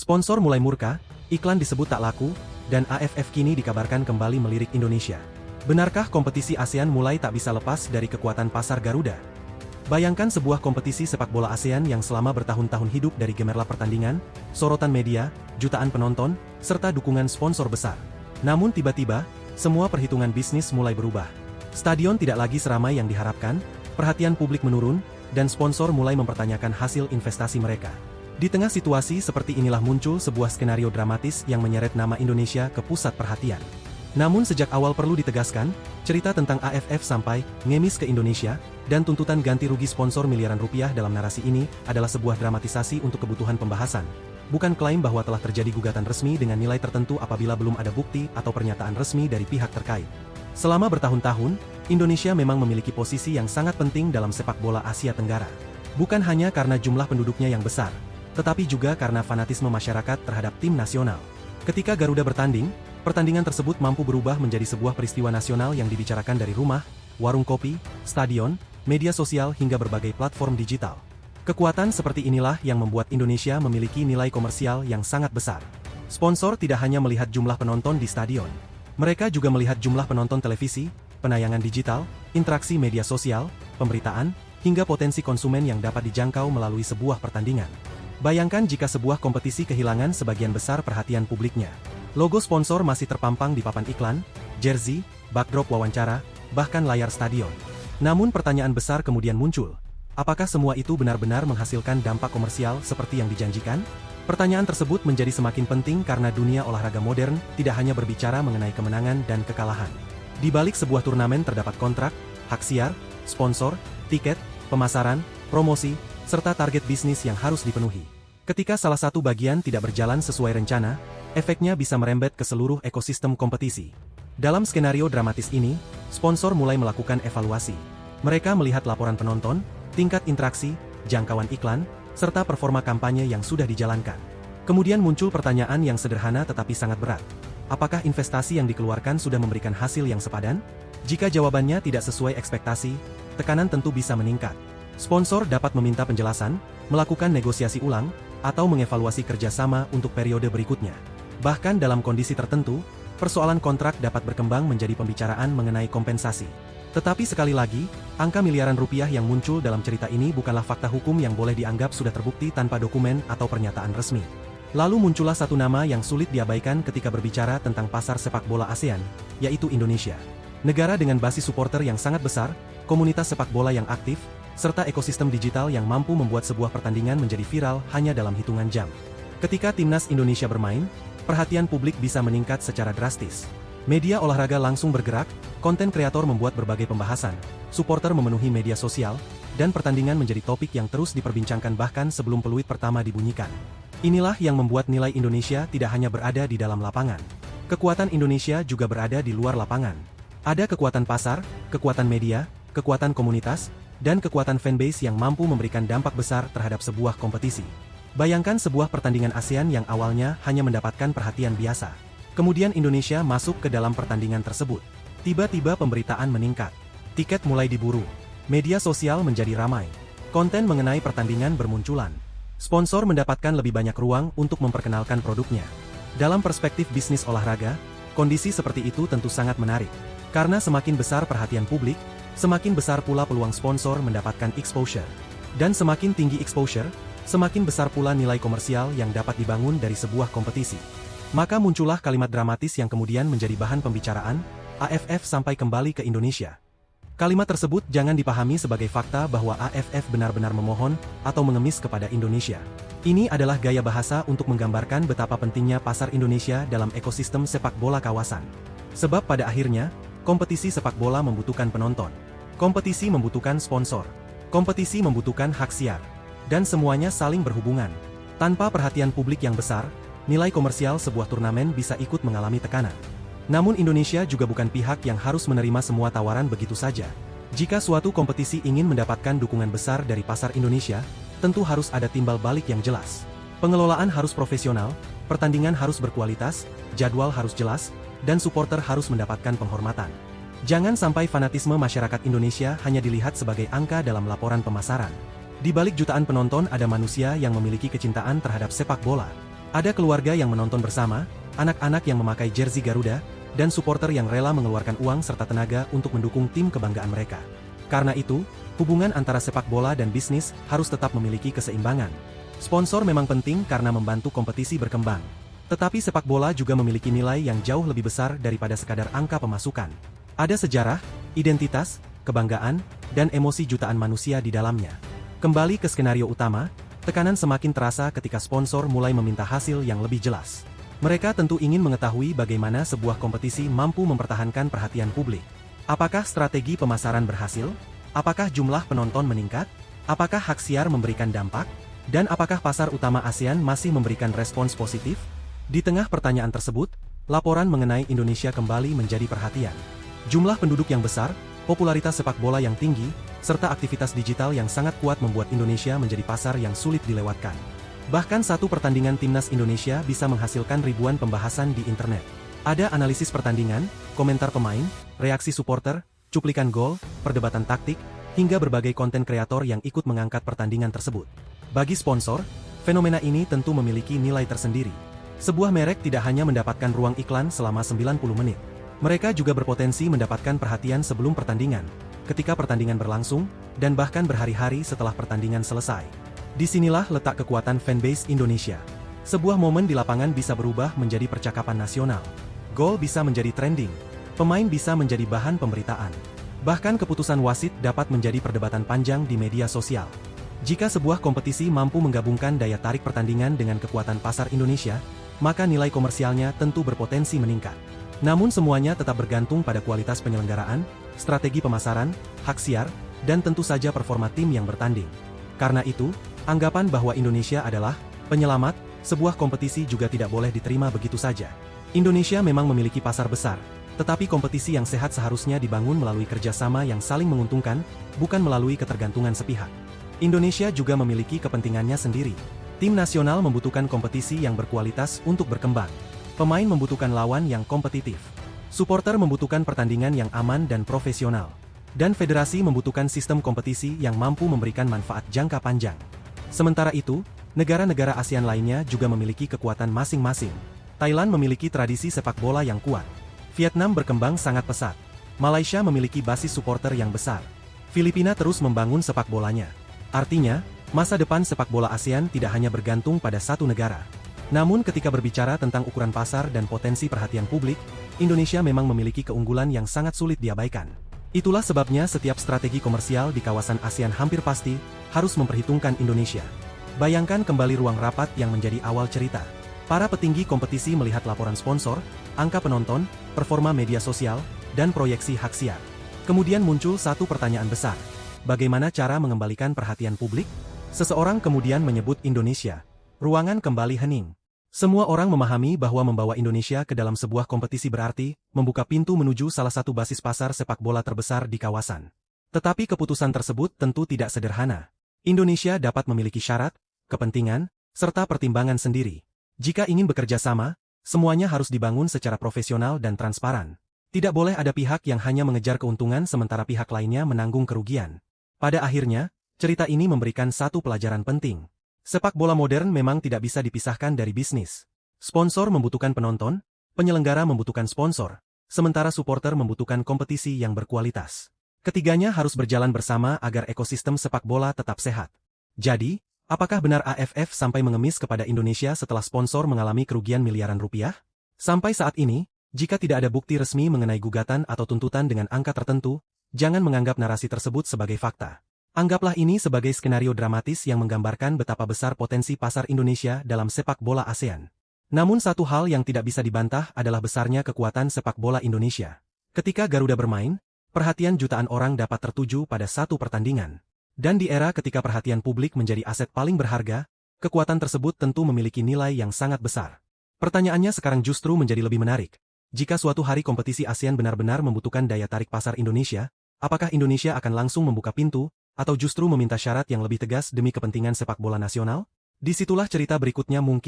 Sponsor mulai murka, iklan disebut tak laku, dan AFF kini dikabarkan kembali melirik Indonesia. Benarkah kompetisi ASEAN mulai tak bisa lepas dari kekuatan pasar Garuda? Bayangkan sebuah kompetisi sepak bola ASEAN yang selama bertahun-tahun hidup dari gemerlap pertandingan, sorotan media, jutaan penonton, serta dukungan sponsor besar. Namun tiba-tiba, semua perhitungan bisnis mulai berubah. Stadion tidak lagi seramai yang diharapkan, perhatian publik menurun, dan sponsor mulai mempertanyakan hasil investasi mereka. Di tengah situasi seperti inilah muncul sebuah skenario dramatis yang menyeret nama Indonesia ke pusat perhatian. Namun sejak awal perlu ditegaskan, cerita tentang AFF sampai ngemis ke Indonesia, dan tuntutan ganti rugi sponsor miliaran rupiah dalam narasi ini adalah sebuah dramatisasi untuk kebutuhan pembahasan. Bukan klaim bahwa telah terjadi gugatan resmi dengan nilai tertentu apabila belum ada bukti atau pernyataan resmi dari pihak terkait. Selama bertahun-tahun, Indonesia memang memiliki posisi yang sangat penting dalam sepak bola Asia Tenggara. Bukan hanya karena jumlah penduduknya yang besar, tetapi juga karena fanatisme masyarakat terhadap tim nasional. Ketika Garuda bertanding, pertandingan tersebut mampu berubah menjadi sebuah peristiwa nasional yang dibicarakan dari rumah, warung kopi, stadion, media sosial hingga berbagai platform digital. Kekuatan seperti inilah yang membuat Indonesia memiliki nilai komersial yang sangat besar. Sponsor tidak hanya melihat jumlah penonton di stadion. Mereka juga melihat jumlah penonton televisi, penayangan digital, interaksi media sosial, pemberitaan, hingga potensi konsumen yang dapat dijangkau melalui sebuah pertandingan. Bayangkan jika sebuah kompetisi kehilangan sebagian besar perhatian publiknya. Logo sponsor masih terpampang di papan iklan, jersey, backdrop wawancara, bahkan layar stadion. Namun pertanyaan besar kemudian muncul. Apakah semua itu benar-benar menghasilkan dampak komersial seperti yang dijanjikan? Pertanyaan tersebut menjadi semakin penting karena dunia olahraga modern tidak hanya berbicara mengenai kemenangan dan kekalahan. Di balik sebuah turnamen terdapat kontrak, hak siar, sponsor, tiket, pemasaran, promosi, serta target bisnis yang harus dipenuhi. Ketika salah satu bagian tidak berjalan sesuai rencana, efeknya bisa merembet ke seluruh ekosistem kompetisi. Dalam skenario dramatis ini, sponsor mulai melakukan evaluasi. Mereka melihat laporan penonton, tingkat interaksi, jangkauan iklan, serta performa kampanye yang sudah dijalankan. Kemudian muncul pertanyaan yang sederhana tetapi sangat berat. Apakah investasi yang dikeluarkan sudah memberikan hasil yang sepadan? Jika jawabannya tidak sesuai ekspektasi, tekanan tentu bisa meningkat. Sponsor dapat meminta penjelasan, melakukan negosiasi ulang, atau mengevaluasi kerjasama untuk periode berikutnya. Bahkan dalam kondisi tertentu, persoalan kontrak dapat berkembang menjadi pembicaraan mengenai kompensasi. Tetapi sekali lagi, angka miliaran rupiah yang muncul dalam cerita ini bukanlah fakta hukum yang boleh dianggap sudah terbukti tanpa dokumen atau pernyataan resmi. Lalu muncullah satu nama yang sulit diabaikan ketika berbicara tentang pasar sepak bola ASEAN, yaitu Indonesia. Negara dengan basis supporter yang sangat besar, komunitas sepak bola yang aktif, serta ekosistem digital yang mampu membuat sebuah pertandingan menjadi viral hanya dalam hitungan jam. Ketika timnas Indonesia bermain, perhatian publik bisa meningkat secara drastis. Media olahraga langsung bergerak, konten kreator membuat berbagai pembahasan, supporter memenuhi media sosial, dan pertandingan menjadi topik yang terus diperbincangkan bahkan sebelum peluit pertama dibunyikan. Inilah yang membuat nilai Indonesia tidak hanya berada di dalam lapangan. Kekuatan Indonesia juga berada di luar lapangan. Ada kekuatan pasar, kekuatan media, kekuatan komunitas, dan kekuatan fanbase yang mampu memberikan dampak besar terhadap sebuah kompetisi. Bayangkan sebuah pertandingan ASEAN yang awalnya hanya mendapatkan perhatian biasa. Kemudian Indonesia masuk ke dalam pertandingan tersebut. Tiba-tiba pemberitaan meningkat. Tiket mulai diburu. Media sosial menjadi ramai. Konten mengenai pertandingan bermunculan. Sponsor mendapatkan lebih banyak ruang untuk memperkenalkan produknya. Dalam perspektif bisnis olahraga, kondisi seperti itu tentu sangat menarik. Karena semakin besar perhatian publik, semakin besar pula peluang sponsor mendapatkan exposure. Dan semakin tinggi exposure, semakin besar pula nilai komersial yang dapat dibangun dari sebuah kompetisi. Maka muncullah kalimat dramatis yang kemudian menjadi bahan pembicaraan, AFF sampai kembali ke Indonesia. Kalimat tersebut jangan dipahami sebagai fakta bahwa AFF benar-benar memohon atau mengemis kepada Indonesia. Ini adalah gaya bahasa untuk menggambarkan betapa pentingnya pasar Indonesia dalam ekosistem sepak bola kawasan. Sebab pada akhirnya, kompetisi sepak bola membutuhkan penonton. Kompetisi membutuhkan sponsor. Kompetisi membutuhkan hak siar. Dan semuanya saling berhubungan. Tanpa perhatian publik yang besar, nilai komersial sebuah turnamen bisa ikut mengalami tekanan. Namun Indonesia juga bukan pihak yang harus menerima semua tawaran begitu saja. Jika suatu kompetisi ingin mendapatkan dukungan besar dari pasar Indonesia, tentu harus ada timbal balik yang jelas. Pengelolaan harus profesional, pertandingan harus berkualitas, jadwal harus jelas, dan supporter harus mendapatkan penghormatan. Jangan sampai fanatisme masyarakat Indonesia hanya dilihat sebagai angka dalam laporan pemasaran. Di balik jutaan penonton ada manusia yang memiliki kecintaan terhadap sepak bola. Ada keluarga yang menonton bersama, anak-anak yang memakai jersey Garuda, dan supporter yang rela mengeluarkan uang serta tenaga untuk mendukung tim kebanggaan mereka. Karena itu, hubungan antara sepak bola dan bisnis harus tetap memiliki keseimbangan. Sponsor memang penting karena membantu kompetisi berkembang. Tetapi sepak bola juga memiliki nilai yang jauh lebih besar daripada sekadar angka pemasukan. Ada sejarah, identitas, kebanggaan, dan emosi jutaan manusia di dalamnya. Kembali ke skenario utama, tekanan semakin terasa ketika sponsor mulai meminta hasil yang lebih jelas. Mereka tentu ingin mengetahui bagaimana sebuah kompetisi mampu mempertahankan perhatian publik. Apakah strategi pemasaran berhasil? Apakah jumlah penonton meningkat? Apakah hak siar memberikan dampak? Dan apakah pasar utama ASEAN masih memberikan respons positif? Di tengah pertanyaan tersebut, laporan mengenai Indonesia kembali menjadi perhatian. Jumlah penduduk yang besar, popularitas sepak bola yang tinggi, serta aktivitas digital yang sangat kuat membuat Indonesia menjadi pasar yang sulit dilewatkan. Bahkan satu pertandingan timnas Indonesia bisa menghasilkan ribuan pembahasan di internet. Ada analisis pertandingan, komentar pemain, reaksi supporter, cuplikan gol, perdebatan taktik, hingga berbagai konten kreator yang ikut mengangkat pertandingan tersebut. Bagi sponsor, fenomena ini tentu memiliki nilai tersendiri. Sebuah merek tidak hanya mendapatkan ruang iklan selama 90 menit. Mereka juga berpotensi mendapatkan perhatian sebelum pertandingan, ketika pertandingan berlangsung, dan bahkan berhari-hari setelah pertandingan selesai. Disinilah letak kekuatan fanbase Indonesia. Sebuah momen di lapangan bisa berubah menjadi percakapan nasional. Gol bisa menjadi trending. Pemain bisa menjadi bahan pemberitaan. Bahkan keputusan wasit dapat menjadi perdebatan panjang di media sosial. Jika sebuah kompetisi mampu menggabungkan daya tarik pertandingan dengan kekuatan pasar Indonesia, maka nilai komersialnya tentu berpotensi meningkat. Namun semuanya tetap bergantung pada kualitas penyelenggaraan, strategi pemasaran, hak siar, dan tentu saja performa tim yang bertanding. Karena itu, anggapan bahwa Indonesia adalah penyelamat sebuah kompetisi juga tidak boleh diterima begitu saja. Indonesia memang memiliki pasar besar, tetapi kompetisi yang sehat seharusnya dibangun melalui kerjasama yang saling menguntungkan, bukan melalui ketergantungan sepihak. Indonesia juga memiliki kepentingannya sendiri. Tim nasional membutuhkan kompetisi yang berkualitas untuk berkembang. Pemain membutuhkan lawan yang kompetitif. Supporter membutuhkan pertandingan yang aman dan profesional. Dan federasi membutuhkan sistem kompetisi yang mampu memberikan manfaat jangka panjang. Sementara itu, negara-negara ASEAN lainnya juga memiliki kekuatan masing-masing. Thailand memiliki tradisi sepak bola yang kuat. Vietnam berkembang sangat pesat. Malaysia memiliki basis supporter yang besar. Filipina terus membangun sepak bolanya. Artinya, masa depan sepak bola ASEAN tidak hanya bergantung pada satu negara. Namun ketika berbicara tentang ukuran pasar dan potensi perhatian publik, Indonesia memang memiliki keunggulan yang sangat sulit diabaikan. Itulah sebabnya setiap strategi komersial di kawasan ASEAN hampir pasti harus memperhitungkan Indonesia. Bayangkan kembali ruang rapat yang menjadi awal cerita. Para petinggi kompetisi melihat laporan sponsor, angka penonton, performa media sosial, dan proyeksi hak siar. Kemudian muncul satu pertanyaan besar. Bagaimana cara mengembalikan perhatian publik? Seseorang kemudian menyebut Indonesia. Ruangan kembali hening. Semua orang memahami bahwa membawa Indonesia ke dalam sebuah kompetisi berarti membuka pintu menuju salah satu basis pasar sepak bola terbesar di kawasan. Tetapi keputusan tersebut tentu tidak sederhana. Indonesia dapat memiliki syarat, kepentingan, serta pertimbangan sendiri. Jika ingin bekerja sama, semuanya harus dibangun secara profesional dan transparan. Tidak boleh ada pihak yang hanya mengejar keuntungan sementara pihak lainnya menanggung kerugian. Pada akhirnya, cerita ini memberikan satu pelajaran penting. Sepak bola modern memang tidak bisa dipisahkan dari bisnis. Sponsor membutuhkan penonton, penyelenggara membutuhkan sponsor, sementara supporter membutuhkan kompetisi yang berkualitas. Ketiganya harus berjalan bersama agar ekosistem sepak bola tetap sehat. Jadi, apakah benar AFF sampai mengemis kepada Indonesia setelah sponsor mengalami kerugian miliaran rupiah? Sampai saat ini, jika tidak ada bukti resmi mengenai gugatan atau tuntutan dengan angka tertentu, jangan menganggap narasi tersebut sebagai fakta. Anggaplah ini sebagai skenario dramatis yang menggambarkan betapa besar potensi pasar Indonesia dalam sepak bola ASEAN. Namun satu hal yang tidak bisa dibantah adalah besarnya kekuatan sepak bola Indonesia. Ketika Garuda bermain, perhatian jutaan orang dapat tertuju pada satu pertandingan. Dan di era ketika perhatian publik menjadi aset paling berharga, kekuatan tersebut tentu memiliki nilai yang sangat besar. Pertanyaannya sekarang justru menjadi lebih menarik. Jika suatu hari kompetisi ASEAN benar-benar membutuhkan daya tarik pasar Indonesia, apakah Indonesia akan langsung membuka pintu, atau justru meminta syarat yang lebih tegas demi kepentingan sepak bola nasional? Disitulah cerita berikutnya mungkin